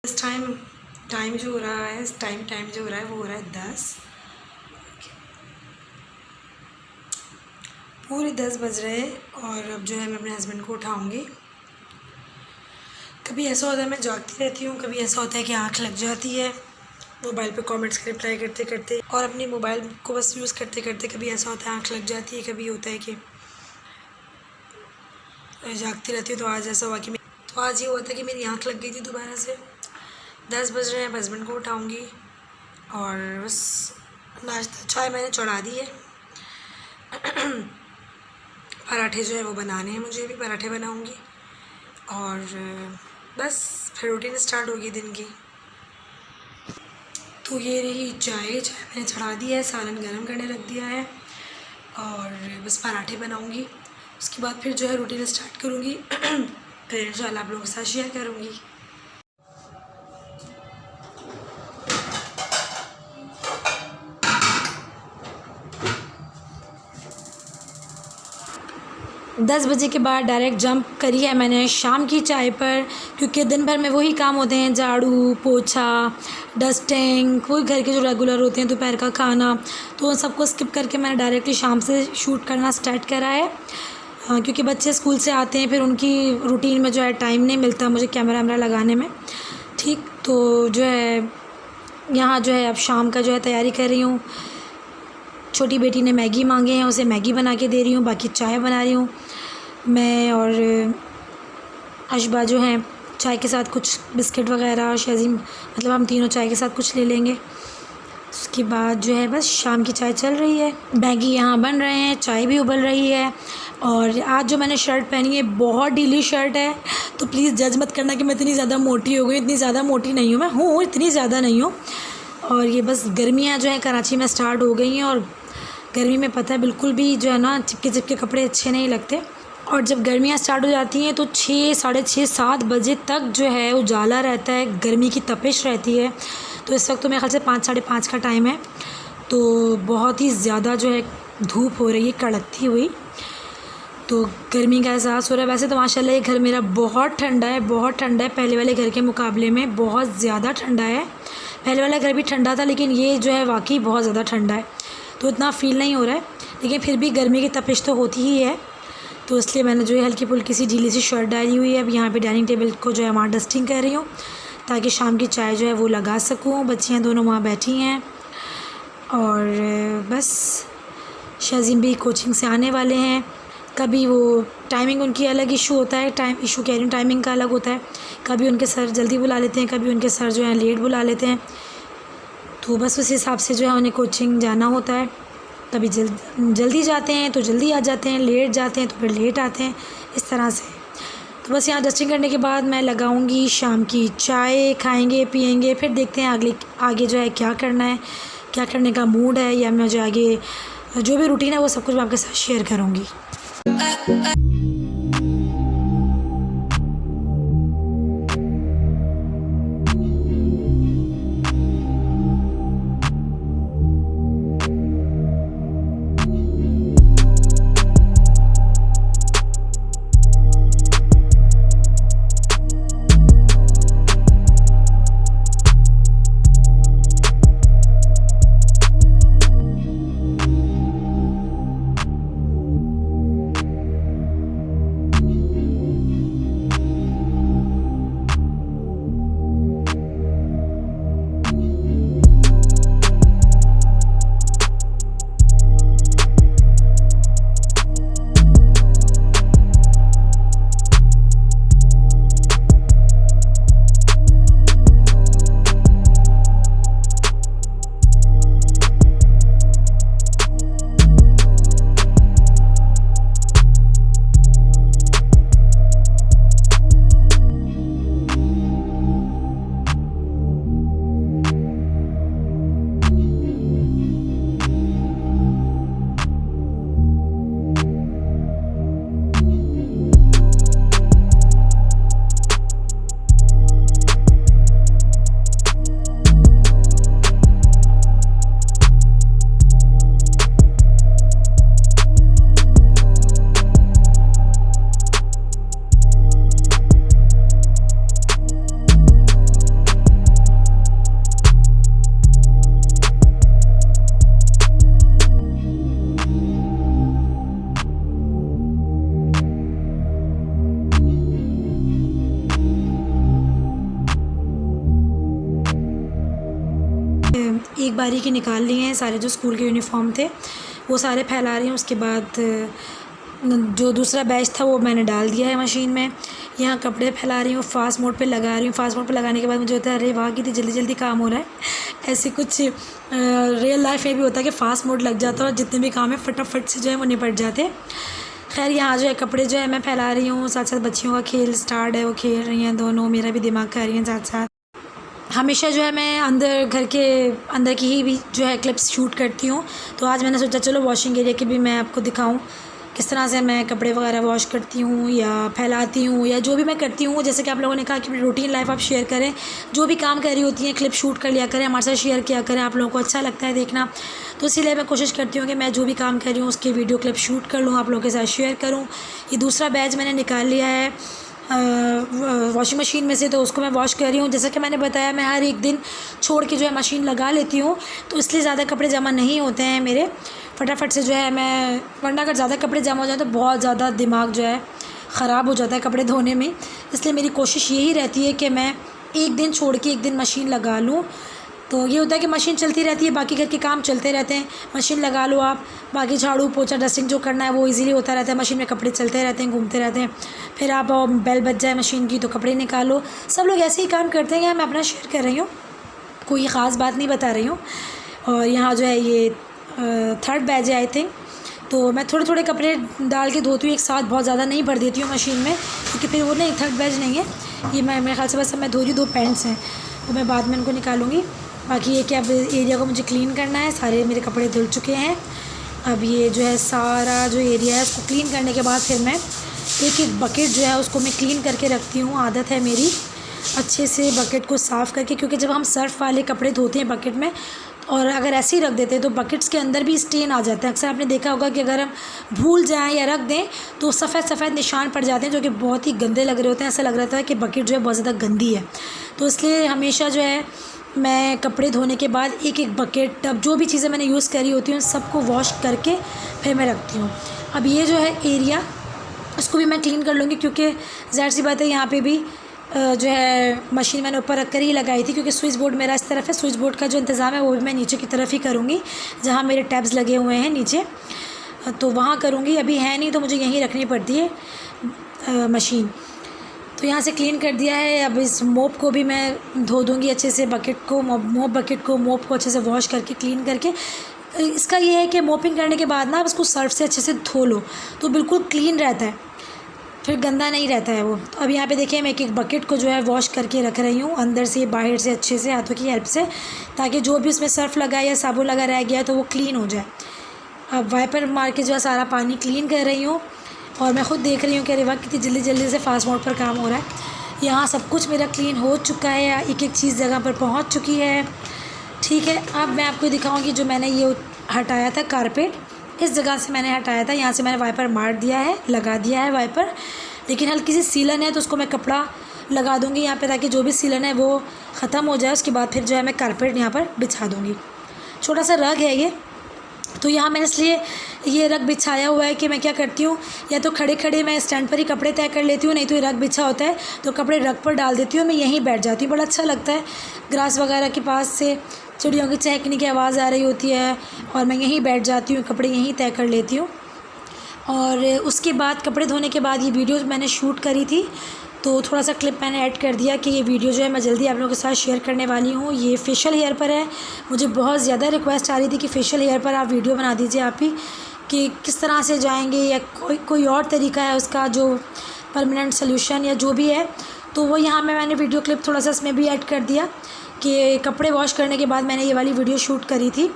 इस टाइम जो हो रहा है टाइम जो हो रहा है वो हो रहा है 10। पूरे 10 बज रहे हैं और अब जो है मैं अपने हस्बैंड को उठाऊंगी। कभी ऐसा होता है मैं जागती रहती हूँ, कभी ऐसा होता है कि आँख लग जाती है मोबाइल पे कमेंट्स के रिप्लाई करते करते और अपनी मोबाइल को बस यूज़ करते करते। कभी ऐसा होता है आँख लग जाती है, कभी होता है कि जागती रहती हूँ। तो आज ऐसा हुआ कि आज ये हुआ था कि मेरी आँख लग गई थी दोबारा से। 10 बज रहे हैं, हस्बैंड को उठाऊँगी और बस नाश्ता चाय मैंने चढ़ा दी है। पराठे जो है वो बनाने हैं, मुझे भी पराठे बनाऊँगी और बस फिर रूटीन स्टार्ट होगी दिन की। तो ये रही चाय मैंने चढ़ा दी है, सालन गरम करने रख दिया है और बस पराठे बनाऊँगी। उसके बाद फिर जो है रूटीन स्टार्ट करूँगी। फिर इंशाल्लाह आप लोगों के साथ शेयर करूँगी। 10 बजे के बाद डायरेक्ट जंप करी है मैंने शाम की चाय पर, क्योंकि दिन भर में वही काम होते हैं, झाड़ू पोछा डस्टिंग, वही घर के जो रेगुलर होते हैं, दोपहर का खाना। तो उन सबको स्किप करके मैंने डायरेक्टली शाम से शूट करना स्टार्ट करा है। क्योंकि बच्चे स्कूल से आते हैं, फिर उनकी रूटीन में जो है टाइम नहीं मिलता मुझे कैमरा वैमरा लगाने में। ठीक, तो जो है यहाँ जो है अब शाम का जो है तैयारी कर रही हूँ। छोटी बेटी ने मैगी मांगे हैं, उसे मैगी बना के दे रही हूँ, बाकी चाय बना रही हूँ मैं। और अशबा जो हैं चाय के साथ कुछ बिस्किट वगैरह, शजीम मतलब हम तीनों चाय के साथ कुछ ले लेंगे। उसके बाद जो है बस शाम की चाय चल रही है, मैगी यहाँ बन रहे हैं, चाय भी उबल रही है। और आज जो मैंने शर्ट पहनी है बहुत ढीली शर्ट है, तो प्लीज़ जज मत करना कि मैं इतनी ज़्यादा मोटी हो गई। इतनी ज़्यादा मोटी नहीं हूँ, मैं हूँ इतनी ज़्यादा नहीं हूँ। और ये बस गर्मियाँ जो हैं कराची में स्टार्ट हो गई हैं और गर्मी में पता है बिल्कुल भी जो है ना चिपके चिपके कपड़े अच्छे नहीं लगते। और जब गर्मियाँ स्टार्ट हो जाती हैं तो 6, साढ़े 6, 7 बजे तक जो है उजाला रहता है, गर्मी की तपिश रहती है। तो इस वक्त तो मेरे ख्याल से 5, साढ़े 5 का टाइम है, तो बहुत ही ज़्यादा जो है धूप हो रही है कड़कती हुई, तो गर्मी का एहसास हो रहा है। वैसे तो माशाल्लाह ये घर मेरा बहुत ठंडा है, बहुत ठंडा है, पहले वाले घर के मुकाबले में बहुत ज़्यादा ठंडा है। पहले वाला घर भी ठंडा था, लेकिन ये जो है वाकई बहुत ज़्यादा ठंडा है, तो इतना फ़ील नहीं हो रहा है। लेकिन फिर भी गर्मी की तपिश तो होती ही है, तो इसलिए मैंने जो है हल्की फुल्की सी ढीली सी शर्ट डाली हुई है। अब यहाँ पे डाइनिंग टेबल को जो है वहाँ डस्टिंग कर रही हूँ, ताकि शाम की चाय जो है वो लगा सकूँ। बच्चियाँ दोनों वहाँ बैठी हैं और बस शाज़ीम भी कोचिंग से आने वाले हैं। कभी वो टाइमिंग उनकी अलग इशू होता है, टाइमिंग का अलग होता है। कभी उनके सर जल्दी बुला लेते हैं, कभी उनके सर जो है लेट बुला लेते हैं, तो बस उस हिसाब से जो है उन्हें कोचिंग जाना होता है। कभी जल्दी जाते हैं तो जल्दी आ जाते हैं, लेट जाते हैं तो फिर लेट आते हैं, इस तरह से। तो बस यहाँ डस्टिंग करने के बाद मैं लगाऊंगी शाम की चाय, खाएंगे पिएंगे, फिर देखते हैं आगे जो है क्या करना है, क्या करने का मूड है, या मैं जो आगे जो भी रूटीन है वो सब कुछ मैं आपके साथ शेयर करूँगी। एक बारी के निकाल लिए हैं। सारे जो स्कूल के यूनिफॉर्म थे वो सारे फैला रही हूँ। उसके बाद जो दूसरा बैच था वो मैंने डाल दिया है मशीन में। यहाँ कपड़े फैला रही हूँ, फ़ास्ट मोड पे लगा रही हूँ। फ़ास्ट मोड पे लगाने के बाद मुझे होता है अरे वाह कितनी जल्दी जल्दी काम हो रहा है। ऐसे कुछ रियल लाइफ में भी होता है कि फ़ास्ट मोड लग जाता है और जितने भी काम है फटाफट से जो है वो निपट जाते हैं। खैर यहाँ जो है कपड़े जो है मैं फैला रही हूँ, साथ साथ बच्चियों का खेल स्टार्ट है, वो खेल रही हैं दोनों, मेरा भी दिमाग कर रही हैं साथ साथ। हमेशा जो है मैं अंदर घर के अंदर की ही भी जो है क्लिप्स शूट करती हूँ। तो आज मैंने सोचा चलो वॉशिंग एरिया की भी मैं आपको दिखाऊँ किस तरह से मैं कपड़े वगैरह वॉश करती हूँ या फैलाती हूँ या जो भी मैं करती हूँ। जैसे कि आप लोगों ने कहा कि अपनी रूटीन लाइफ आप शेयर करें, जो भी काम कर रही होती हैं क्लिप शूट कर लिया करें, हमारे साथ शेयर किया करें, आप लोगों को अच्छा लगता है देखना। तो इसीलिए मैं कोशिश करती हूँ कि मैं जो भी काम कर रही हूँ उसके वीडियो क्लिप शूट कर लूँ, आप लोगों के साथ शेयर करूँ। ये दूसरा बैच मैंने निकाल लिया है वॉशिंग मशीन में से, तो उसको मैं वॉश कर रही हूँ। जैसा कि मैंने बताया मैं हर एक दिन छोड़ के जो है मशीन लगा लेती हूँ, तो इसलिए ज़्यादा कपड़े जमा नहीं होते हैं मेरे, फटाफट से जो है मैं, वरना अगर ज़्यादा कपड़े जमा हो जाए तो बहुत ज़्यादा दिमाग जो है ख़राब हो जाता है कपड़े धोने में। इसलिए मेरी कोशिश यही रहती है कि मैं एक दिन छोड़ के एक दिन मशीन लगा लूँ। तो ये होता है कि मशीन चलती रहती है, बाकी घर के काम चलते रहते हैं। मशीन लगा लो आप, बाकी झाड़ू पोछा डस्टिंग जो करना है वो इजीली होता रहता है। मशीन में कपड़े चलते रहते हैं, घूमते रहते हैं। फिर आप बेल बज जाए मशीन की तो कपड़े निकालो। सब लोग ऐसे ही काम करते हैं, मैं अपना शेयर कर रही हूँ, कोई ख़ास बात नहीं बता रही हूँ। और यहाँ जो है ये थर्ड बैच है आई थिंक। तो मैं थोड़े थोड़े कपड़े डाल के धोती हूँ, एक साथ बहुत ज़्यादा नहीं भर देती हूँ मशीन में, क्योंकि फिर वो नहीं, थर्ड बैच नहीं है ये। मैं मेरे ख्याल से बस मैं धो रही 2 पैंट्स हैं, वो मैं बाद में उनको निकालूंगी। बाकी ये कि अब एरिया को मुझे क्लीन करना है। सारे मेरे कपड़े धुल चुके हैं। अब ये जो है सारा जो एरिया है उसको क्लीन करने के बाद फिर मैं एक एक बकेट जो है उसको मैं क्लीन करके रखती हूँ। आदत है मेरी अच्छे से बकेट को साफ़ करके, क्योंकि जब हम सर्फ़ वाले कपड़े धोते हैं बकेट में और अगर ऐसे ही रख देते हैं तो बकेट्स के अंदर भी स्टेन आ जाते हैं। अक्सर आपने देखा होगा कि अगर हम भूल जाएं या रख दें तो सफ़ेद सफ़ेद निशान पड़ जाते हैं, जो कि बहुत ही गंदे लग रहे होते हैं। ऐसा लग रहा था कि बकेट जो है बहुत ज़्यादा गंदी है। तो इसलिए हमेशा जो है मैं कपड़े धोने के बाद एक एक बकेट टब जो भी चीज़ें मैंने यूज़ करी होती हैं सबको वॉश करके फिर मैं रखती हूँ। अब ये जो है एरिया उसको भी मैं क्लीन कर लूँगी, क्योंकि ज़ाहिर सी बात है यहाँ पे भी जो है मशीन मैंने ऊपर रख कर ही लगाई थी, क्योंकि स्विच बोर्ड मेरा इस तरफ है। स्विच बोर्ड का जो इंतज़ाम है वो भी मैं नीचे की तरफ ही करूँगी, जहाँ मेरे टैब्स लगे हुए हैं नीचे, तो वहाँ करूँगी। अभी है नहीं तो मुझे यहीं रखनी पड़ती है मशीन। तो यहाँ से क्लीन कर दिया है। अब इस मोप को भी मैं धो दूँगी अच्छे से, बकेट को मोप को अच्छे से वॉश करके क्लीन करके। इसका ये है कि मोपिंग करने के बाद ना आप इसको सर्फ से अच्छे से धो लो तो बिल्कुल क्लीन रहता है, फिर गंदा नहीं रहता है वो। तो अब यहाँ पे देखिए मैं एक एक बकेट को जो है वॉश करके रख रही हूँ, अंदर से बाहर से अच्छे से हाथों की हेल्प से, ताकि जो भी उसमें सर्फ लगा या साबुन लगा रह गया तो वो क्लीन हो जाए। अब वाइपर मार के जो है सारा पानी क्लीन कर रही हूँ और मैं ख़ुद देख रही हूँ कि अरे वाह कितनी जल्दी जल्दी से फास्ट मोड पर काम हो रहा है। यहाँ सब कुछ मेरा क्लीन हो चुका है, एक एक चीज़ जगह पर पहुँच चुकी है। ठीक है, अब मैं आपको दिखाऊँगी जो मैंने ये हटाया था कारपेट, इस जगह से मैंने हटाया था। यहाँ से मैंने वाइपर मार दिया है, लगा दिया है वाइपर, लेकिन हल्की सी सीलन है तो उसको मैं कपड़ा लगा दूँगी यहाँ पे, ताकि जो भी सीलन है वो ख़त्म हो जाए। उसके बाद फिर जो है मैं कारपेट यहाँ पर बिछा दूँगी। छोटा सा रग है ये, तो यहाँ मैंने इसलिए ये रग बिछाया हुआ है कि मैं क्या करती हूँ, या तो खड़े खड़े मैं स्टैंड पर ही कपड़े तय कर लेती हूँ, नहीं तो ये रग बिछा होता है तो कपड़े रग पर डाल देती हूँ, मैं यहीं बैठ जाती हूँ। बड़ा अच्छा लगता है, ग्रास वगैरह के पास से चिड़ियों की चहकने की आवाज़ आ रही होती है और मैं यहीं बैठ जाती हूँ, कपड़े यहीं तय कर लेती हूँ। और उसके बाद कपड़े धोने के बाद ये वीडियो मैंने शूट करी थी, तो थोड़ा सा क्लिप मैंने ऐड कर दिया कि ये वीडियो जो है मैं जल्दी आप लोगों के साथ शेयर करने वाली हूँ। ये फेशियल हेयर पर है। मुझे बहुत ज़्यादा रिक्वेस्ट आ रही थी कि फेशियल हेयर पर आप वीडियो बना दीजिए आप ही, कि किस तरह से जाएंगे या कोई और तरीका है उसका जो परमानेंट सोल्यूशन या जो भी है। तो वो यहाँ में मैंने वीडियो क्लिप थोड़ा सा इसमें भी ऐड कर दिया कि कपड़े वॉश करने के बाद मैंने ये वाली वीडियो शूट करी थी।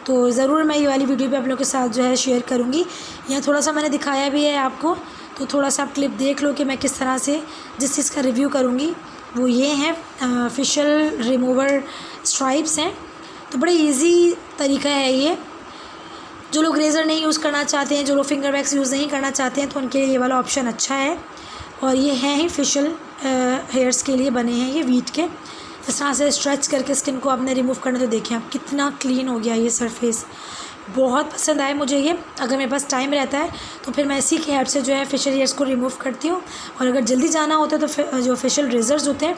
तो ज़रूर मैं ये वाली वीडियो भी आप लोगों के साथ जो है शेयर करूँगी। यहाँ थोड़ा सा मैंने दिखाया भी है आपको, तो थोड़ा सा आप क्लिप देख लो कि मैं किस तरह से जिस चीज़ का रिव्यू करूँगी। वो ये हैं फेशियल रिमूवर स्ट्राइप्स हैं, तो बड़े इजी तरीका है ये। जो लोग रेज़र नहीं यूज़ करना चाहते हैं, जो लोग फिंगर वैक्स यूज़ नहीं करना चाहते हैं, तो उनके लिए ये वाला ऑप्शन अच्छा है। और ये हैं ही फेशियल हेयर्स के लिए बने हैं ये वीट के। इस तरह से स्ट्रेच करके स्किन को आपने रिमूव करना, तो देखिए आप कितना क्लीन हो गया ये सरफेस। बहुत पसंद आए मुझे ये। अगर मेरे पास टाइम रहता है तो फिर मैं इसी की हेल्प से जो है फेशियल हेयर्स को रिमूव करती हूँ, और अगर जल्दी जाना होता है तो जो फेशियल रेज़र्स होते हैं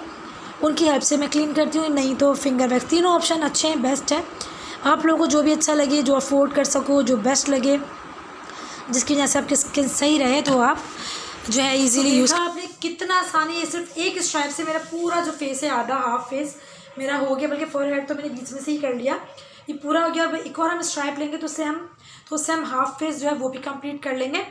उनकी हेल्प से मैं क्लीन करती हूँ, नहीं तो फिंगर वैक्स। तीनों ऑप्शन अच्छे हैं, बेस्ट है। आप लोगों को जो भी अच्छा लगे, जो अफोर्ड कर सको, जो बेस्ट लगे, जिसकी वजह से आपकी स्किन सही रहे, तो आप जो है इजीली यूज़। आपने कितना आसानी है, सिर्फ एक स्ट्राइप से मेरा पूरा जो फेस है, आधा हाफ फेस मेरा हो गया, बल्कि फोरहेड तो मैंने बीच में से ही कर लिया, ये पूरा हो गया। और एक और हम स्ट्राइप लेंगे तो उससे हम हाफ फेस जो है वो भी कंप्लीट कर लेंगे।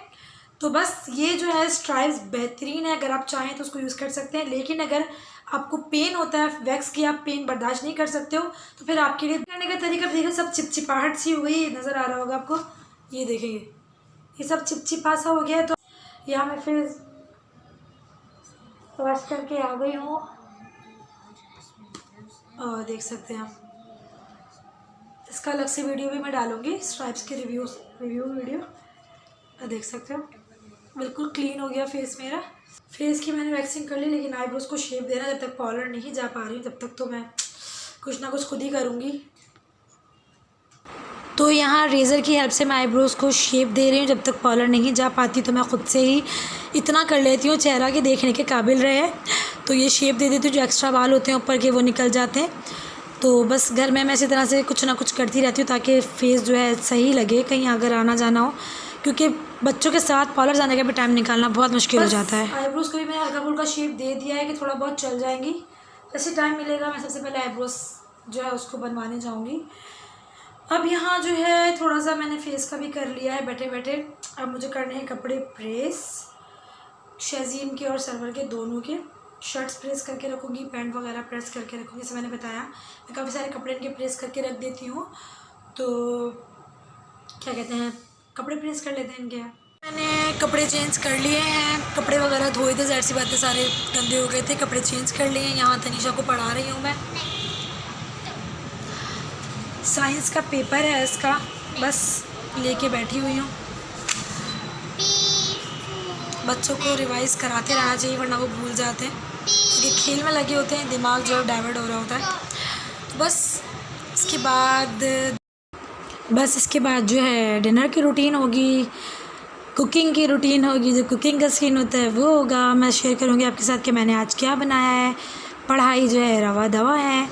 तो बस ये जो है स्ट्राइप्स बेहतरीन है, अगर आप चाहें तो उसको यूज़ कर सकते हैं। लेकिन अगर आपको पेन होता है वैक्स की, आप पेन बर्दाश्त नहीं कर सकते हो, तो फिर आपके लिए करने का तरीका देखिए, सब चिपचिपाहट सी हो गई, नज़र आ रहा होगा आपको, ये देखेंगे ये सब चिपचिपा सा हो गया है। तो यहाँ मैं फिर वॉश करके आ गई हूँ, और देख सकते हैं आप, इसका अलग से वीडियो भी मैं डालूँगी, स्ट्राइप्स के रिव्यू वीडियो, देख सकते हो बिल्कुल क्लीन हो गया फेस मेरा। फेस की मैंने वैक्सिंग कर ली, लेकिन आईब्रोज को शेप देना, जब तक पार्लर नहीं जा पा रही हूँ तब तक तो मैं कुछ ना कुछ खुद ही करूँगी। तो यहाँ रेज़र की हेल्प से मैं आईब्रोज़ को शेप दे रही हूँ, जब तक पार्लर नहीं जा पाती तो मैं ख़ुद से ही इतना कर लेती हूँ चेहरा के देखने के काबिल रहे, तो ये शेप दे देती हूँ। जो एक्स्ट्रा बाल होते हैं ऊपर के वो निकल जाते हैं। तो बस घर में मैं इसी तरह से कुछ ना कुछ करती रहती हूँ, ताकि फ़ेस जो है सही लगे कहीं अगर आना जाना हो, क्योंकि बच्चों के साथ पार्लर जाने का भी टाइम निकालना बहुत मुश्किल हो जाता है। आईब्रोज़ को भी मैंने हल्का फुल्का शेप दे दिया है कि थोड़ा बहुत चल जाएंगी। जैसे टाइम मिलेगा मैं सबसे पहले आईब्रोज़ जो है उसको बनवाने जाऊँगी। अब यहाँ जो है थोड़ा सा मैंने फेस का भी कर लिया है बैठे बैठे। अब मुझे करने हैं कपड़े प्रेस, शजीम के और सरवर के दोनों के। शर्ट्स प्रेस करके रखूँगी, पैंट वगैरह प्रेस करके रखूँगी। जैसे मैंने बताया मैं काफ़ी सारे कपड़े इनके प्रेस करके रख देती हूँ। तो क्या कहते हैं, कपड़े प्रेस कर लेते हैं इनके। मैंने कपड़े चेंज कर लिए हैं, कपड़े वगैरह धोए थे, ज़ाहिर सी बात है सारे गंदे हो गए थे, कपड़े चेंज कर लिए हैं। यहाँ तनीषा को पढ़ा रही हूँ मैं, साइंस का पेपर है इसका, बस लेके बैठी हुई हूँ। बच्चों को रिवाइज़ कराते रहना चाहिए, वरना वो भूल जाते हैं, क्योंकि खेल में लगे होते हैं, दिमाग जो है डाइवर्ट हो रहा होता है। तो बस इसके बाद जो है डिनर की रूटीन होगी, कुकिंग की रूटीन होगी। जो कुकिंग का सीन होता है वो होगा, मैं शेयर करूँगी आपके साथ कि मैंने आज क्या बनाया है। पढ़ाई जो है रवा दवा है।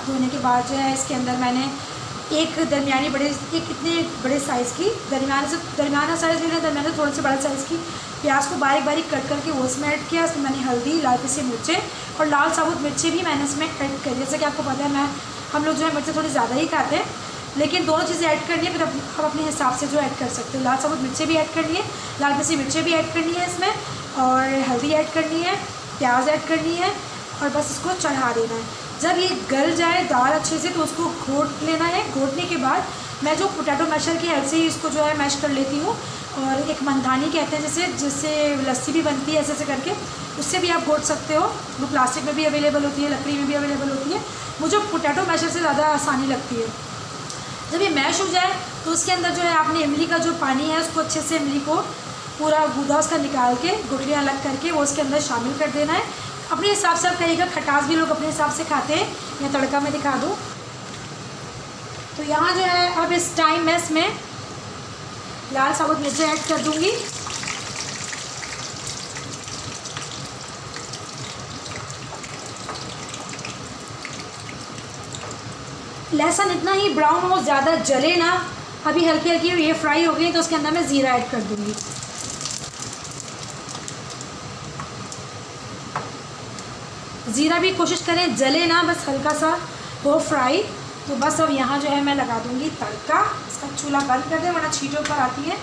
धोने के बाद जो है इसके अंदर मैंने एक इतने बड़े साइज़ की दरमियाना साइज़ भी नहीं, दरमियाना से थोड़ा सा बड़ा साइज़ की प्याज को बारीक बारीक कट करके वो इसमें ऐड किया। इसमें मैंने हल्दी, लाल पिसी मिर्चें और लाल साबुत मिर्चें भी मैंने इसमें ऐड करी। जैसे कि आपको पता है हम लोग जो है मिर्चें थोड़ी ज़्यादा ही खाते हैं, लेकिन दोनों चीज़ें ऐड करनी है, फिर आप अपने हिसाब से जो ऐड कर सकते हो। लाल साबुत मिर्चें भी ऐड करनी है, लाल पिसी मिर्चें भी ऐड करनी है इसमें, और हल्दी ऐड करनी है, प्याज ऐड करनी है, और बस इसको चढ़ा देना है। जब ये गल जाए दाल अच्छे से तो उसको घोट लेना है। घोटने के बाद मैं जो पोटैटो मैशर की हेल्प से ही इसको जो है मैश कर लेती हूँ, और एक मंदानी कहते हैं जिससे लस्सी भी बनती है, ऐसे ऐसे करके उससे भी आप घोट सकते हो। वो प्लास्टिक में भी अवेलेबल होती है, लकड़ी में भी अवेलेबल होती है। मुझे पोटैटो मैशर से ज़्यादा आसानी लगती है। जब ये मैश हो जाए तो उसके अंदर जो है आपने इमली का जो पानी है उसको अच्छे से, इमली को पूरा गूदा उसका निकाल के गुठलियाँ अलग करके वो उसके अंदर शामिल कर देना है। अपने हिसाब से आप कहिएगा, खटास भी लोग अपने हिसाब से खाते हैं। मैं तड़का में दिखा दूँ तो यहाँ जो है अब इस टाइम मैं इसमें लाल साबुत मिर्चें ऐड कर दूँगी। लहसुन इतना ही ब्राउन हो, ज़्यादा जले ना। अभी हल्की हल्की ये फ्राई हो गई तो उसके अंदर मैं ज़ीरा ऐड कर दूँगी। ज़ीरा भी कोशिश करें जले ना, बस हल्का सा हो फ्राई। तो बस अब यहाँ जो है मैं लगा दूँगी तड़का। इसका चूल्हा बंद कर दें वरना छींटों पर आती है।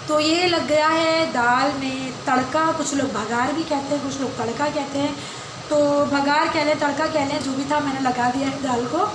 तो ये लग गया है दाल में तड़का। कुछ लोग भगार भी कहते हैं, कुछ लोग तड़का कहते हैं। तो भगार कह लें, तड़का कह लें, जो भी था मैंने लगा दिया है दाल को।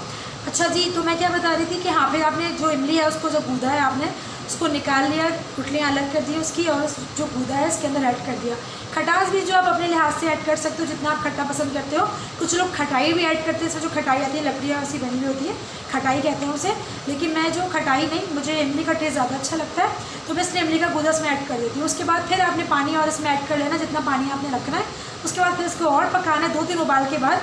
अच्छा जी, तो मैं क्या बता रही थी कि हाँ, फिर आपने जो इमली है उसको जो गूदा है आपने उसको निकाल लिया, गुठलियाँ अलग कर दी उसकी, और जो गूदा है इसके अंदर ऐड कर दिया। खटास भी जो आप अपने लिहाज से ऐड कर सकते हो, जितना आप खट्टा पसंद करते हो। कुछ लोग खटाई भी ऐड करते हैं, इसमें जो खटाई आती है लकड़ियाँ ऐसी बनी हुई होती है, खटाई कहते हैं उसे। लेकिन मैं जो खटाई नहीं, मुझे इमली का टेस्ट ज़्यादा अच्छा लगता है, तो मैं इसलिए इमली का गूदा इसमें ऐड कर देती हूँ। उसके बाद फिर आपने पानी और इसमें ऐड कर लेना, जितना पानी आपने रखना है। उसके बाद फिर इसको और पकाना है, 2-3 उबाल के बाद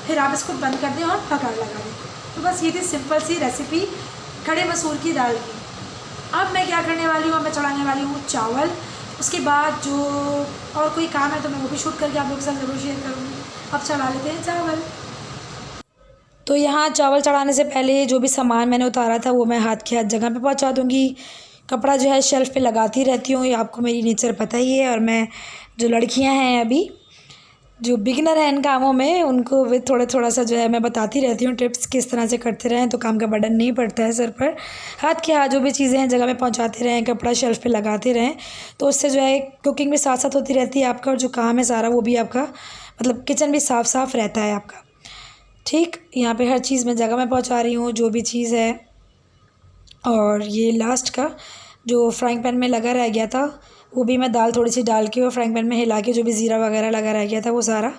फिर आप इसको बंद कर दें और बघार लगा दें। तो बस ये थी सिंपल सी रेसिपी खड़े मसूर की दाल की। अब मैं क्या करने वाली हूँ, मैं चढ़ाने वाली हूँ चावल। उसके बाद जो और कोई काम है तो मैं वो भी शूट करके आप लोगों के साथ ज़रूर शेयर करूँगी। अब चढ़ा लेते हैं चावल। तो यहाँ चावल चढ़ाने से पहले जो भी सामान मैंने उतारा था वो मैं हाथ के हाथ जगह पे पहुँचा दूँगी। कपड़ा जो है शेल्फ़ पे लगाती रहती हूँ, ये आपको मेरी नेचर पता ही है। और मैं जो लड़कियाँ हैं अभी जो बिगिनर हैं इन कामों में, उनको भी थोड़ा सा जो है मैं बताती रहती हूँ टिप्स, किस तरह से करते रहें तो काम का बर्डन नहीं पड़ता है सर पर। हाथ के हाथ जो भी चीज़ें हैं जगह में पहुँचाते रहें, कपड़ा शेल्फ़ पे लगाते रहें, तो उससे जो है कुकिंग भी साथ साथ होती रहती है आपका, और जो काम है सारा वो भी आपका, मतलब किचन भी साफ़ साफ़ रहता है आपका। ठीक, यहाँ पे हर चीज़ मैं जगह में पहुँचा रही हूँ जो भी चीज़ है। और ये लास्ट का जो फ्राइंग पैन में लगा रह गया था वो भी मैं दाल थोड़ी सी डाल के और फ्राइंग पैन में हिला के जो भी ज़ीरा वगैरह लगा रह गया था वो सारा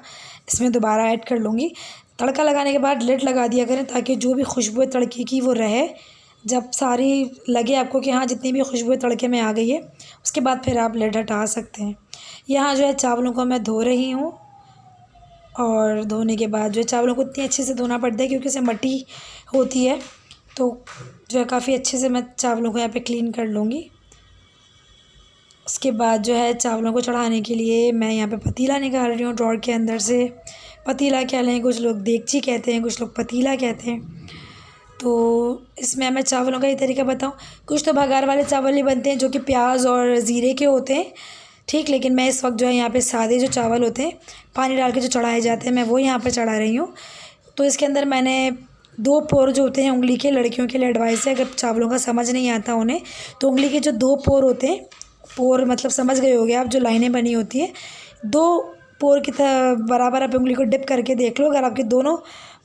इसमें दोबारा ऐड कर लूँगी। तड़का लगाने के बाद लिड लगा दिया करें ताकि जो भी खुशबू है तड़के की वो रहे। जब सारी लगे आपको कि हाँ जितनी भी खुशबू तड़के में आ गई है, उसके बाद फिर आप लिड हटा सकते हैं। यहाँ जो है चावलों को मैं धो रही हूँ, और धोने के बाद जो है चावलों को इतनी अच्छे से धोना पड़ता है क्योंकि उससे मट्टी होती है, तो जो है काफ़ी अच्छे से मैं चावलों को यहाँ पे क्लीन कर लूँगी। उसके बाद जो है चावलों को चढ़ाने के लिए मैं यहाँ पे पतीला निकाल रही हूँ ड्रॉर के अंदर से। पतीला कह लें, कुछ लोग देगची कहते हैं, कुछ लोग पतीला कहते हैं। तो इसमें मैं चावलों का ये तरीका बताऊँ, कुछ तो भगार वाले चावल ही बनते हैं जो कि प्याज और ज़ीरे के होते हैं, ठीक। लेकिन मैं इस वक्त जो है यहाँ पे सादे जो चावल होते हैं पानी डाल के जो चढ़ाए जाते हैं, मैं वो यहाँ पर चढ़ा रही हूँ। तो इसके अंदर मैंने 2 पोर जो होते हैं उंगली के, लड़कियों के लिए एडवाइस है, अगर चावलों का समझ नहीं आता उन्हें तो उंगली के जो 2 पोर होते हैं, पोर मतलब समझ गए होंगे आप, जो लाइनें बनी होती हैं, 2 पोर की तरह बराबर आप उंगली को डिप करके देख लो। अगर आपके दोनों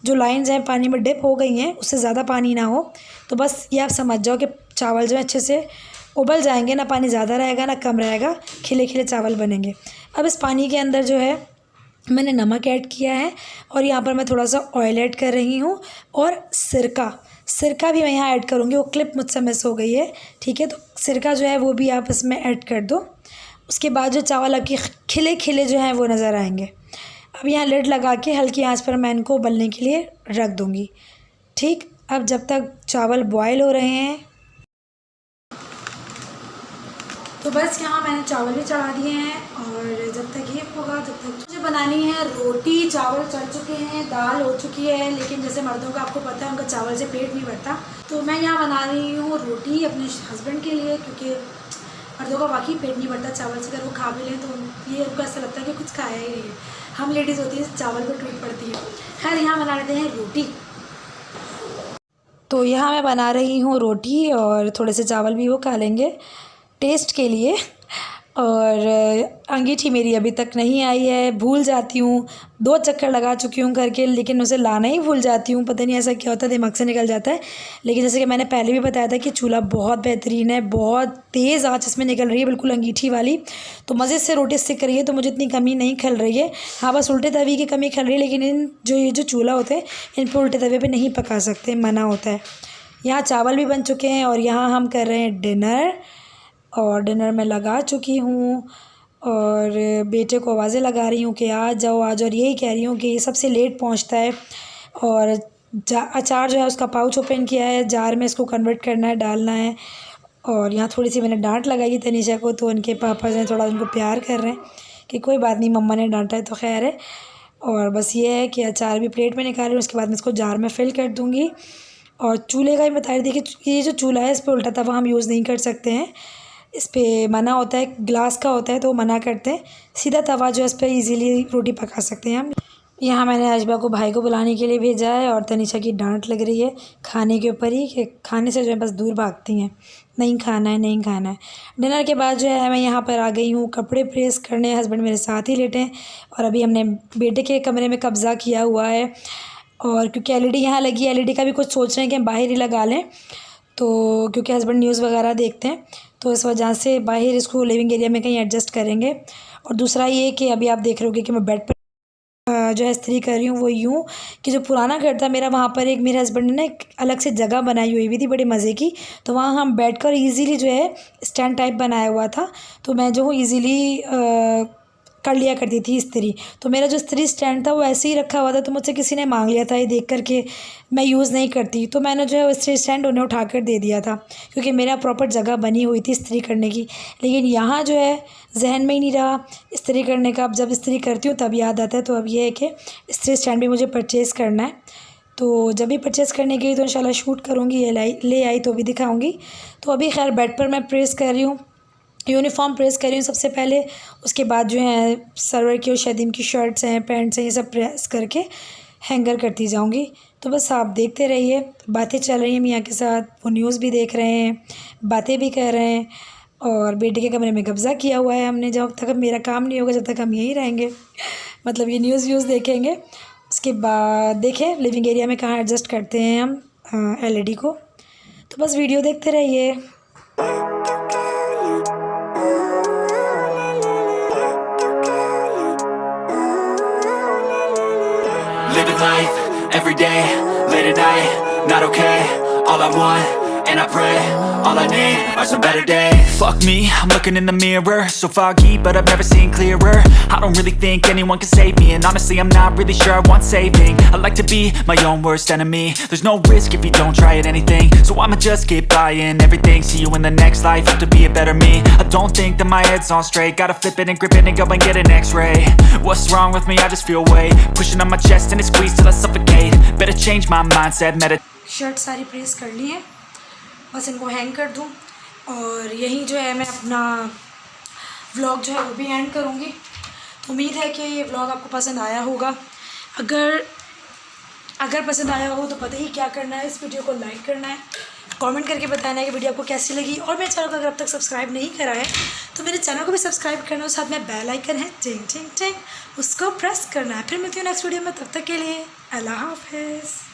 जो लाइंस हैं पानी में डिप हो गई हैं, उससे ज़्यादा पानी ना हो, तो बस ये आप समझ जाओ कि चावल जो है अच्छे से उबल जाएंगे, ना पानी ज़्यादा रहेगा ना कम रहेगा, खिले खिले चावल बनेंगे। अब इस पानी के अंदर जो है मैंने नमक ऐड किया है, और यहाँ पर मैं थोड़ा सा ऑयल ऐड कर रही हूँ, और सिरका भी मैं यहाँ ऐड करूँगी। वो क्लिप मुझसे मिस हो गई है, ठीक है। तो सिरका जो है वो भी आप इसमें ऐड कर दो। उसके बाद जो चावल आपके खिले खिले जो हैं वो नज़र आएंगे। अब यहाँ लिड लगा के हल्की आंच पर मैं इनको उबलने के लिए रख दूँगी, ठीक। अब जब तक चावल बॉयल हो रहे हैं, तो बस यहाँ मैंने चावल भी चढ़ा दिए हैं और जब तक ये होगा जब तक मुझे बनानी है रोटी। चावल चढ़ चुके हैं, दाल हो चुकी है, लेकिन जैसे मर्दों का आपको पता है उनका चावल से पेट नहीं भरता, तो मैं यहाँ बना रही हूँ रोटी अपने हस्बैंड के लिए, क्योंकि मर्दों का वाकई पेट नहीं भरता चावल से। अगर वो खा भी लें तो ये उनको ऐसा लगता है कि कुछ खाया ही नहीं है। हम लेडीज़ होती है चावल पर टूट पड़ती है। खैर यहाँ बना लेते हैं रोटी। तो यहाँ मैं बना रही हूँ रोटी और थोड़े से चावल भी वो खा लेंगे टेस्ट के लिए। और अंगीठी मेरी अभी तक नहीं आई है, भूल जाती हूँ। 2 चक्कर लगा चुकी हूँ करके, लेकिन उसे लाना ही भूल जाती हूँ। पता नहीं ऐसा क्या होता है, दिमाग से निकल जाता है। लेकिन जैसे कि मैंने पहले भी बताया था कि चूल्हा बहुत बेहतरीन है, बहुत तेज़ आँच इसमें निकल रही है, बिल्कुल अंगीठी वाली। तो मज़े से रोटी सेक रही है, तो मुझे इतनी कमी नहीं खल रही है। हाँ, बस उल्टे तवे की कमी खल रही है, लेकिन ये जो चूल्हा होते हैं इन पर उल्टे तवे पर नहीं पका सकते, मना होता है। यहाँ चावल भी बन चुके हैं और यहाँ हम कर रहे हैं डिनर। और डिनर में लगा चुकी हूँ और बेटे को आवाज़ें लगा रही हूँ कि आ जाओ आ जाओ, और यही कह रही हूँ कि ये सबसे लेट पहुँचता है। और अचार जो है उसका पाउच ओपन किया है, जार में इसको कन्वर्ट करना है, डालना है। और यहाँ थोड़ी सी मैंने डांट लगाई है तनीषा को, तो उनके पापा जो है थोड़ा उनको प्यार कर रहे हैं कि कोई बात नहीं, मम्मा ने डांटा है तो खैर है। और बस ये है कि अचार भी प्लेट में निकाल रही हूँ, उसके बाद मैं इसको जार में फिल कर दूँगी। और चूल्हे का ही बता रही थी कि ये जो चूल्हा है इस पर उल्टा तवा हम यूज़ नहीं कर सकते हैं, इस पे मना होता है। ग्लास का होता है तो मना करते हैं। सीधा तवा जो है इस पर ईज़िली रोटी पका सकते हैं हम। यहाँ मैंने अजबा को भाई को बुलाने के लिए भेजा है और तनीषा की डांट लग रही है खाने के ऊपर ही, कि खाने से जो है बस दूर भागती हैं, नहीं खाना है नहीं खाना है। डिनर के बाद जो है मैं यहाँ पर आ गई हूँ कपड़े प्रेस करने। हस्बैंड मेरे साथ ही लेटे हैं और अभी हमने बेटे के कमरे में कब्ज़ा किया हुआ है। और क्योंकि LED यहाँ लगी है, LED का भी कुछ सोच रहे हैं कि हम बाहर ही लगा लें, तो क्योंकि हस्बैंड न्यूज़ वगैरह देखते हैं, तो इस वजह से बाहर इसको लिविंग एरिया में कहीं एडजस्ट करेंगे। और दूसरा ये कि अभी आप देख रहे होगे कि मैं बेड पर जो है इस्त्री कर रही हूँ, वो यूँ कि जो पुराना घर था मेरा, वहाँ पर एक मेरे हस्बैंड ने ना एक अलग से जगह बनाई हुई भी थी बड़े मज़े की। तो वहाँ हम बैठकर इजीली जो है स्टैंड टाइप बनाया हुआ था, तो मैं जो हूँ इजीली कर लिया करती थी इस्त्री। तो मेरा जो इस्त्री स्टैंड था वो ऐसे ही रखा हुआ था, तो मुझसे किसी ने मांग लिया था ये देख कर के मैं यूज़ नहीं करती, तो मैंने जो है वो इस्त्री स्टैंड उन्हें उठा कर दे दिया था, क्योंकि मेरा प्रॉपर जगह बनी हुई थी इस्त्री करने की। लेकिन यहाँ जो है जहन में ही नहीं रहा इस्त्री करने का। अब जब इस्त्री करती हूँ तब याद आता है। तो अब ये है कि इस्त्री स्टैंड भी मुझे परचेज़ करना है, तो जब भी परचेज़ करने गई तो इंशाल्लाह शूट करूँगी, ये ले आई तो भी दिखाऊँगी। तो अभी खैर बेड पर मैं प्रेस कर रही हूँ, यूनिफॉर्म प्रेस कर रही हूँ सबसे पहले, उसके बाद जो है सरवर की और शदीम की शर्ट्स हैं, पैंट्स हैं, ये सब प्रेस करके हैंगर करती जाऊँगी। तो बस आप देखते रहिए, बातें चल रही हैं मियाँ के साथ, वो न्यूज़ भी देख रहे हैं, बातें भी कर रहे हैं। और बेटे के कमरे में कब्ज़ा किया हुआ है हमने, जब तक मेरा काम नहीं होगा जब तक हम यहीं रहेंगे, मतलब ये न्यूज़ देखेंगे। उसके बाद देखें लिविंग एरिया में कहाँ एडजस्ट करते हैं हम LED को। तो बस वीडियो देखते रहिए। Living life, every day, late at night, not okay. All I want, and I pray, all I need are some better days. Fuck me, I'm looking in the mirror, so foggy, but I've never seen clearer. I don't really think anyone can save me, and honestly I'm not really sure I want saving. I like to be my own worst enemy. There's no risk if you don't try at anything, so I'ma just keep buying everything. See you in the next life, have to be a better me. I don't think that my head's on straight, gotta flip it and grip it and go and get an X-ray. What's wrong with me? I just feel weight pushing on my chest and it squeezes till I suffocate. Better change my mindset, shirt सारी press कर ली है, बस इनको hang कर दूँ और यही जो है मैं अपना व्लॉग जो है वो भी एंड करूँगी। तो उम्मीद है कि ये व्लॉग आपको पसंद आया होगा। अगर पसंद आया हो तो पता ही क्या करना है, इस वीडियो को लाइक करना है, कमेंट करके बताना है कि वीडियो आपको कैसी लगी। और मेरे चैनल को अगर अब तक सब्सक्राइब नहीं करा है तो मेरे चैनल को भी सब्सक्राइब करना है, साथ में बेल आइकन है टिंग टिंग टिंग, उसको प्रेस करना है। फिर मिलती हूँ नेक्स्ट वीडियो में, तब तक के लिए अल्लाह हाफ़िज़।